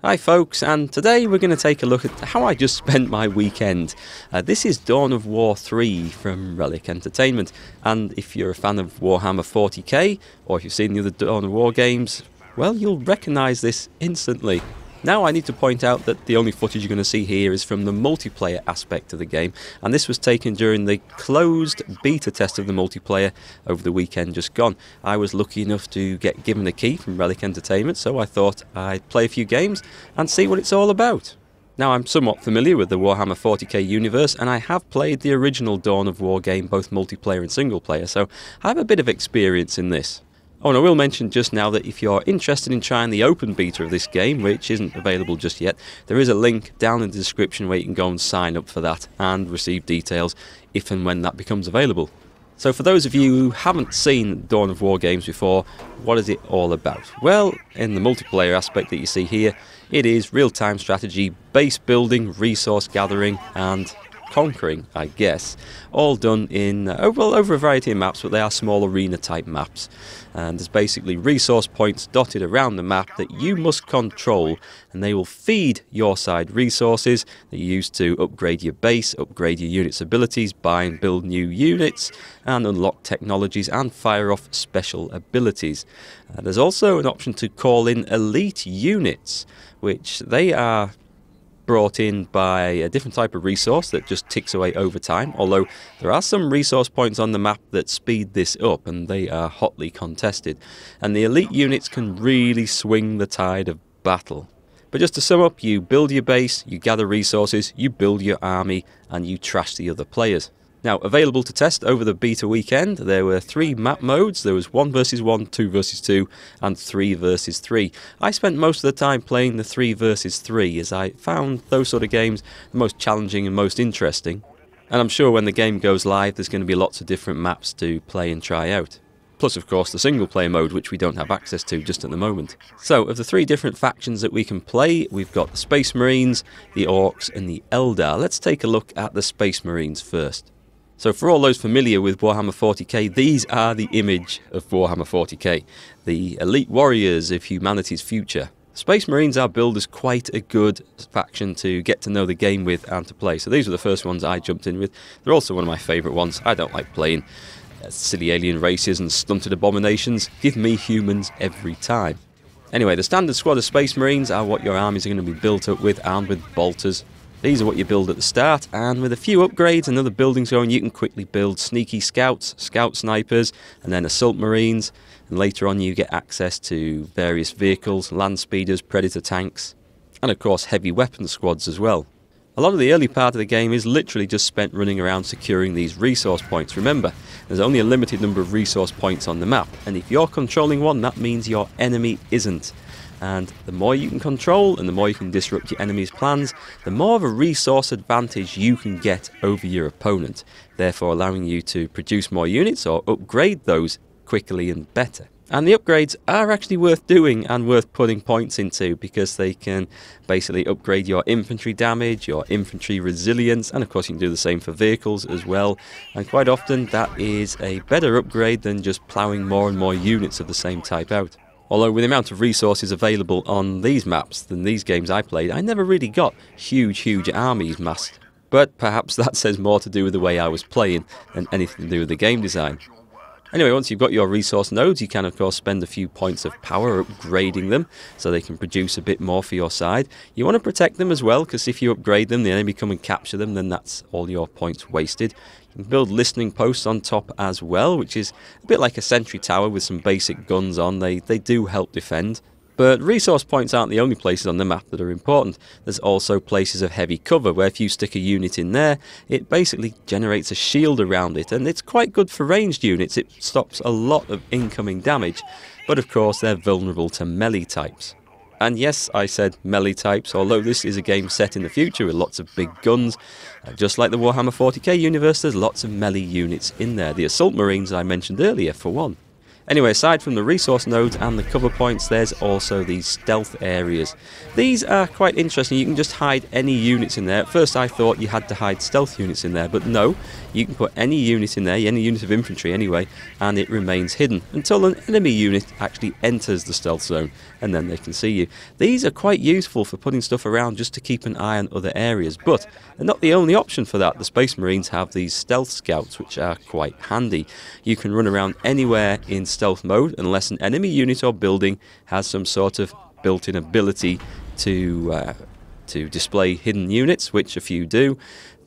Hi folks, and today we're going to take a look at how I just spent my weekend. This is Dawn of War 3 from Relic Entertainment, and if you're a fan of Warhammer 40K, or if you've seen the other Dawn of War games, well, you'll recognise this instantly. Now I need to point out that the only footage you're going to see here is from the multiplayer aspect of the game, and this was taken during the closed beta test of the multiplayer over the weekend just gone. I was lucky enough to get given a key from Relic Entertainment, so I thought I'd play a few games and see what it's all about. Now I'm somewhat familiar with the Warhammer 40K universe, and I have played the original Dawn of War game, both multiplayer and single player, so I have a bit of experience in this. Oh, and I will mention just now that if you're interested in trying the open beta of this game, which isn't available just yet, there is a link down in the description where you can go and sign up for that and receive details if and when that becomes available. So for those of you who haven't seen Dawn of War games before, what is it all about? Well, in the multiplayer aspect that you see here, it is real-time strategy, base building, resource gathering and conquering, I guess, all done in over a variety of maps, but they are small arena type maps, and there's basically resource points dotted around the map that you must control, and they will feed your side resources that you use to upgrade your base, upgrade your unit's abilities, buy and build new units and unlock technologies and fire off special abilities. There's also an option to call in elite units, which they are brought in by a different type of resource that just ticks away over time, although there are some resource points on the map that speed this up, and they are hotly contested, and the elite units can really swing the tide of battle. But just to sum up, you build your base, you gather resources, you build your army, and you trash the other players. Now, available to test over the beta weekend, there were 3 map modes. There was 1 versus 1, 2 versus 2, and 3 versus 3. I spent most of the time playing the 3 versus 3, as I found those sort of games the most challenging and most interesting. And I'm sure when the game goes live, there's going to be lots of different maps to play and try out. Plus, of course, the single player mode, which we don't have access to just at the moment. So, of the 3 different factions that we can play, we've got the Space Marines, the Orcs, and the Eldar. Let's take a look at the Space Marines first. So for all those familiar with Warhammer 40k, these are the image of Warhammer 40k, the elite warriors of humanity's future. Space Marines are billed as quite a good faction to get to know the game with and to play, so these were the first ones I jumped in with. They're also one of my favourite ones. I don't like playing silly alien races and stunted abominations. Give me humans every time. Anyway, the standard squad of Space Marines are what your armies are going to be built up with, armed with bolters. These are what you build at the start, and with a few upgrades and other buildings going, you can quickly build sneaky scouts, scout snipers, and then assault marines, and later on you get access to various vehicles, land speeders, predator tanks, and of course heavy weapon squads as well. A lot of the early part of the game is literally just spent running around securing these resource points. Remember, there's only a limited number of resource points on the map, and if you're controlling one, that means your enemy isn't. And the more you can control and the more you can disrupt your enemy's plans, the more of a resource advantage you can get over your opponent, therefore allowing you to produce more units or upgrade those quickly and better. And the upgrades are actually worth doing and worth putting points into, because they can basically upgrade your infantry damage, your infantry resilience, and of course you can do the same for vehicles as well. And quite often that is a better upgrade than just ploughing more and more units of the same type out. Although with the amount of resources available on these maps than these games I played, I never really got huge armies massed. But perhaps that says more to do with the way I was playing than anything to do with the game design. Anyway, once you've got your resource nodes, you can of course spend a few points of power upgrading them so they can produce a bit more for your side. You want to protect them as well, because if you upgrade them, the enemy come and capture them, then that's all your points wasted. You can build listening posts on top as well, which is a bit like a sentry tower with some basic guns on. They do help defend. But resource points aren't the only places on the map that are important. There's also places of heavy cover, where if you stick a unit in there, it basically generates a shield around it, and it's quite good for ranged units. It stops a lot of incoming damage, but of course they're vulnerable to melee types. And yes, I said melee types, although this is a game set in the future with lots of big guns. Just like the Warhammer 40k universe, there's lots of melee units in there. The assault marines I mentioned earlier, for one. Anyway, aside from the resource nodes and the cover points, there's also these stealth areas. These are quite interesting. You can just hide any units in there. At first I thought you had to hide stealth units in there, but no, you can put any unit in there, any unit of infantry anyway, and it remains hidden until an enemy unit actually enters the stealth zone, and then they can see you. These are quite useful for putting stuff around just to keep an eye on other areas, but they're not the only option for that. The Space Marines have these stealth scouts, which are quite handy. You can run around anywhere in stealth mode unless an enemy unit or building has some sort of built-in ability to display hidden units, which a few do.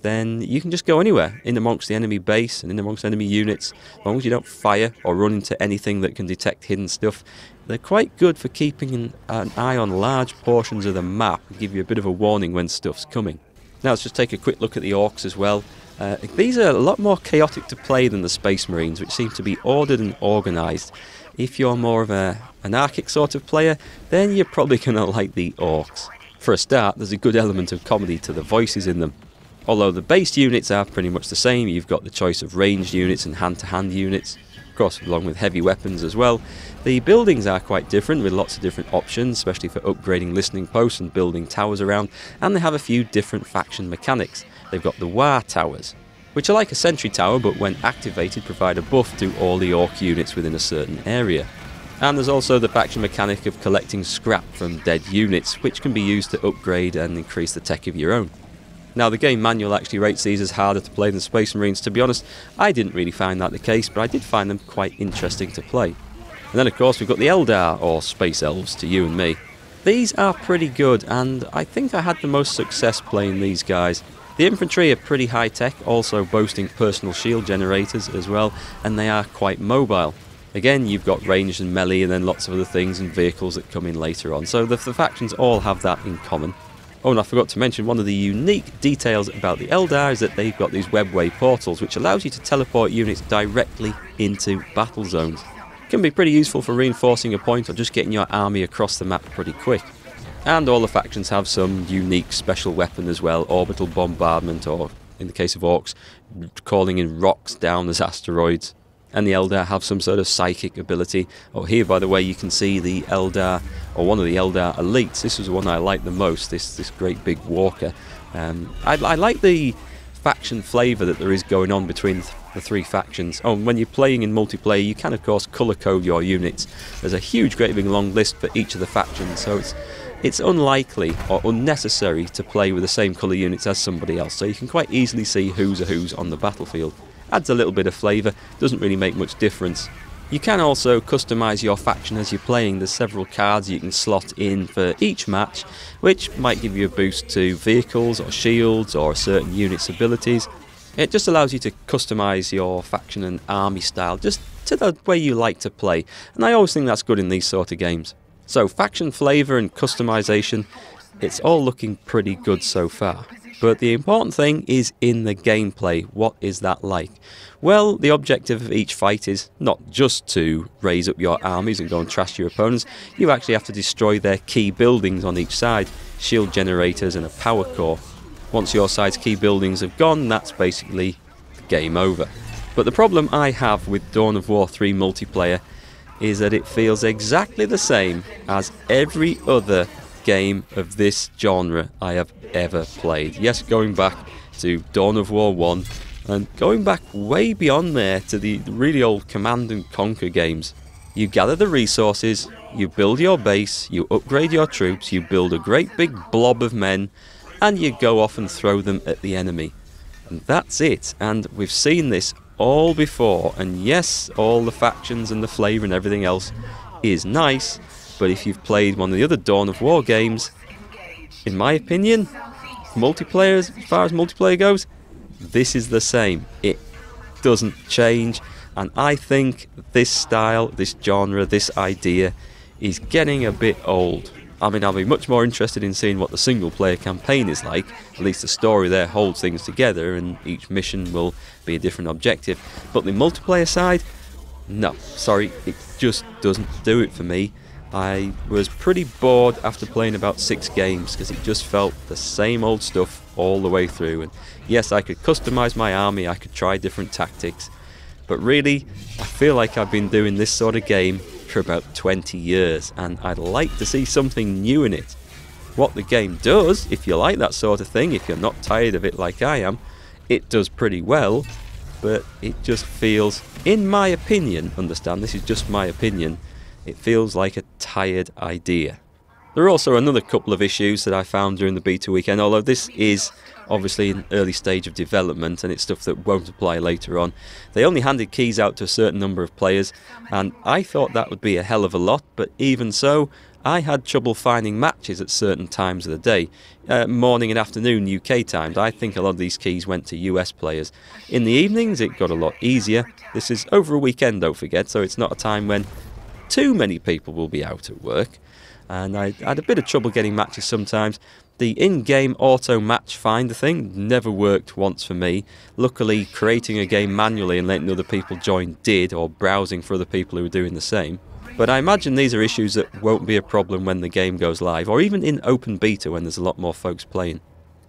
Then you can just go anywhere in amongst the enemy base and in amongst enemy units, as long as you don't fire or run into anything that can detect hidden stuff. They're quite good for keeping an eye on large portions of the map and give you a bit of a warning when stuff's coming. Now let's just take a quick look at the orcs as well. These are a lot more chaotic to play than the Space Marines, which seem to be ordered and organised. If you're more of an anarchic sort of player, then you're probably going to like the orcs. For a start, there's a good element of comedy to the voices in them. Although the base units are pretty much the same, you've got the choice of ranged units and hand-to-hand units, of course along with heavy weapons as well. The buildings are quite different, with lots of different options, especially for upgrading listening posts and building towers around, and they have a few different faction mechanics. They've got the War Towers, which are like a sentry tower, but when activated provide a buff to all the orc units within a certain area. And there's also the faction mechanic of collecting scrap from dead units, which can be used to upgrade and increase the tech of your own. Now, the game manual actually rates these as harder to play than Space Marines. To be honest, I didn't really find that the case, but I did find them quite interesting to play. And then of course we've got the Eldar, or Space Elves to you and me. These are pretty good, and I think I had the most success playing these guys. The infantry are pretty high tech, also boasting personal shield generators as well, and they are quite mobile. Again, you've got ranged and melee and then lots of other things and vehicles that come in later on, so the factions all have that in common. Oh, and I forgot to mention, one of the unique details about the Eldar is that they've got these webway portals, which allows you to teleport units directly into battle zones. Can be pretty useful for reinforcing a point or just getting your army across the map pretty quick. And all the factions have some unique special weapon as well, orbital bombardment, or in the case of orcs, calling in rocks down as asteroids. And the Eldar have some sort of psychic ability. Oh, here, by the way, you can see the Eldar, or one of the Eldar elites. This was the one I liked the most, this great big walker. I like the faction flavour that there is going on between the three factions. Oh, and when you're playing in multiplayer, you can, of course, colour code your units. There's a huge, great big long list for each of the factions, so it's unlikely or unnecessary to play with the same colour units as somebody else, so you can quite easily see who's a who's on the battlefield. Adds a little bit of flavour, doesn't really make much difference. You can also customise your faction as you're playing. There's several cards you can slot in for each match, which might give you a boost to vehicles or shields or a certain unit's abilities. It just allows you to customise your faction and army style just to the way you like to play, and I always think that's good in these sort of games. So faction flavour and customisation, it's all looking pretty good so far. But the important thing is in the gameplay. What is that like? Well, the objective of each fight is not just to raise up your armies and go and trash your opponents. You actually have to destroy their key buildings on each side, shield generators and a power core. Once your side's key buildings have gone, that's basically game over. But the problem I have with Dawn of War 3 multiplayer is that it feels exactly the same as every other game of this genre I have ever played. Yes, going back to Dawn of War 1 and going back way beyond there to the really old Command and Conquer games. You gather the resources, you build your base, you upgrade your troops, you build a great big blob of men, and you go off and throw them at the enemy. And that's it, and we've seen this all before, and yes, all the factions and the flavour and everything else is nice, but if you've played one of the other Dawn of War games, in my opinion, multiplayer, as far as multiplayer goes, this is the same. It doesn't change, and I think this style, this genre, this idea is getting a bit old. I mean, I'll be much more interested in seeing what the single player campaign is like. At least the story there holds things together and each mission will be a different objective. But the multiplayer side, no, sorry, it just doesn't do it for me. I was pretty bored after playing about 6 games because it just felt the same old stuff all the way through. And yes, I could customise my army, I could try different tactics, But really, I feel like I've been doing this sort of game for about 20 years, and I'd like to see something new in it. What the game does, if you like that sort of thing, if you're not tired of it like I am, it does pretty well, but it just feels, in my opinion, understand, this is just my opinion, it feels like a tired idea. There are also another couple of issues that I found during the beta weekend, although this is obviously an early stage of development and it's stuff that won't apply later on. They only handed keys out to a certain number of players, and I thought that would be a hell of a lot, but even so, I had trouble finding matches at certain times of the day. Morning and afternoon UK times. I think a lot of these keys went to US players. In the evenings it got a lot easier. This is over a weekend, don't forget, so it's not a time when too many people will be out at work. And I had a bit of trouble getting matches sometimes. The in-game auto match finder thing never worked once for me. Luckily, creating a game manually and letting other people join did, or browsing for other people who were doing the same. But I imagine these are issues that won't be a problem when the game goes live, or even in open beta when there's a lot more folks playing.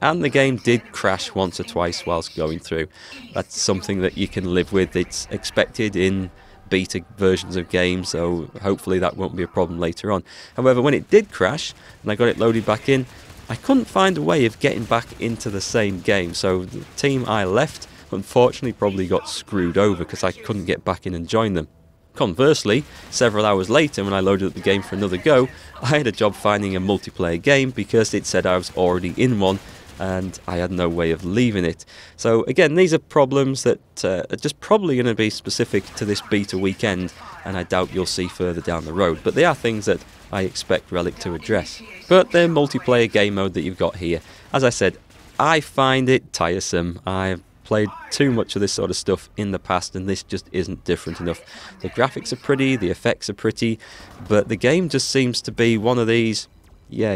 And the game did crash once or twice whilst going through. That's something that you can live with. It's expected in beta versions of games, so hopefully that won't be a problem later on. However, when it did crash and I got it loaded back in, I couldn't find a way of getting back into the same game, so the team I left unfortunately probably got screwed over because I couldn't get back in and join them. Conversely, several hours later when I loaded up the game for another go, I had a job finding a multiplayer game because it said I was already in one and I had no way of leaving it. So again, these are problems that are just probably going to be specific to this beta weekend, and I doubt you'll see further down the road, but they are things that I expect Relic to address. But the multiplayer game mode that you've got here, as I said, I find it tiresome. I've played too much of this sort of stuff in the past, and this just isn't different enough. The graphics are pretty, the effects are pretty, but the game just seems to be one of these,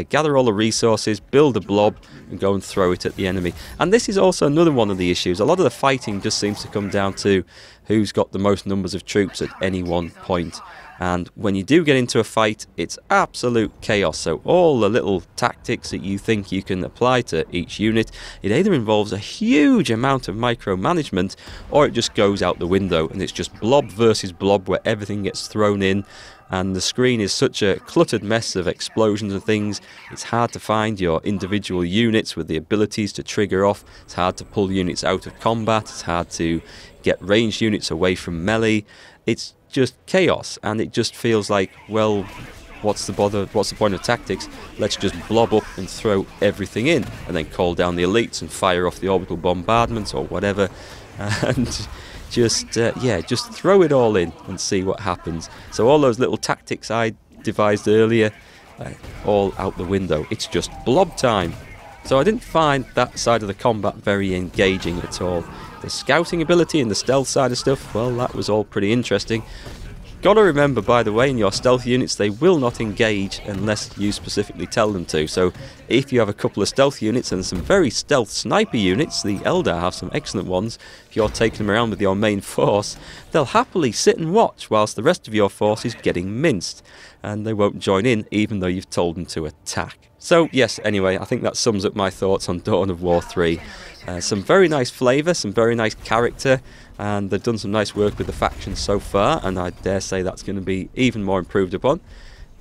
gather all the resources, build a blob, and go and throw it at the enemy. And this is also another one of the issues. A lot of the fighting just seems to come down to who's got the most numbers of troops at any one point. And when you do get into a fight, it's absolute chaos. So all the little tactics that you think you can apply to each unit, it either involves a huge amount of micromanagement, or it just goes out the window and it's just blob versus blob where everything gets thrown in. And the screen is such a cluttered mess of explosions and things, it's hard to find your individual units with the abilities to trigger off, it's hard to pull units out of combat, it's hard to get ranged units away from melee. It's just chaos, and it just feels like, well, what's the bother, what's the point of tactics? Let's just blob up and throw everything in, and then call down the elites and fire off the orbital bombardments or whatever, and just throw it all in and see what happens. So all those little tactics I devised earlier, all out the window. It's just blob time. So I didn't find that side of the combat very engaging at all. The scouting ability and the stealth side of stuff, well, that was all pretty interesting. Gotta remember, by the way, in your stealth units, they will not engage unless you specifically tell them to. So if you have a couple of stealth units and some very stealth sniper units, the Eldar have some excellent ones, if you're taking them around with your main force, they'll happily sit and watch whilst the rest of your force is getting minced, and they won't join in even though you've told them to attack. So yes, anyway, I think that sums up my thoughts on Dawn of War 3. Some very nice flavour, some very nice character, and they've done some nice work with the factions so far, and I dare say that's going to be even more improved upon.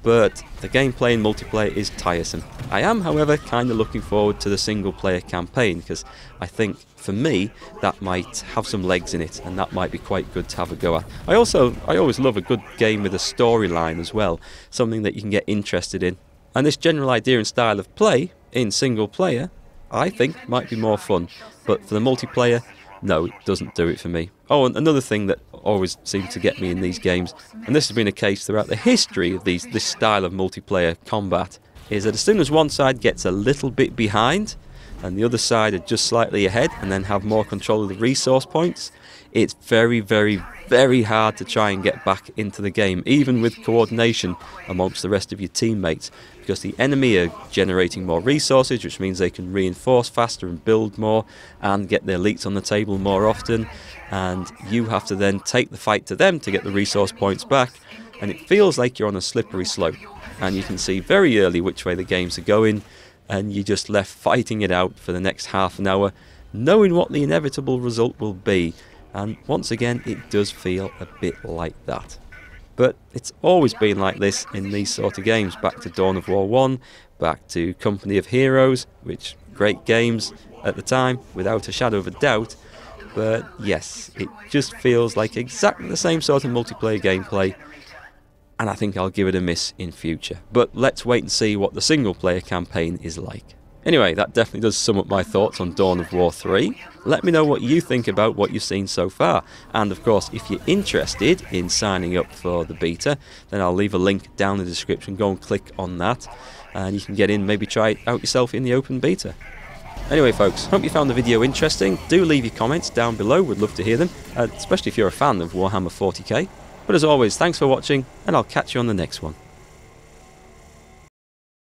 But the gameplay and multiplayer is tiresome. I am, however, kind of looking forward to the single player campaign, because I think, for me, that might have some legs in it, and that might be quite good to have a go at. I always love a good game with a storyline as well, something that you can get interested in. And this general idea and style of play, in single player, I think might be more fun, but for the multiplayer, no, it doesn't do it for me. Oh, and another thing that always seems to get me in these games, and this has been a case throughout the history of this style of multiplayer combat, is that as soon as one side gets a little bit behind, and the other side are just slightly ahead, and then have more control of the resource points, it's very, very, very hard to try and get back into the game, even with coordination amongst the rest of your teammates, because the enemy are generating more resources, which means they can reinforce faster and build more, and get their elites on the table more often, and you have to then take the fight to them to get the resource points back, and it feels like you're on a slippery slope, and you can see very early which way the games are going, and you're just left fighting it out for the next half an hour, knowing what the inevitable result will be. and once again it does feel a bit like that. But it's always been like this in these sort of games, back to Dawn of War 1, back to Company of Heroes, which great games at the time, without a shadow of a doubt. But yes, it just feels like exactly the same sort of multiplayer gameplay, and I think I'll give it a miss in future. But let's wait and see what the single player campaign is like. Anyway, that definitely does sum up my thoughts on Dawn of War 3. Let me know what you think about what you've seen so far. And of course, if you're interested in signing up for the beta, then I'll leave a link down in the description. Go and click on that, and you can get in, maybe try it out yourself in the open beta. Anyway folks, hope you found the video interesting. Do leave your comments down below, we'd love to hear them, especially if you're a fan of Warhammer 40k. But as always, thanks for watching, and I'll catch you on the next one.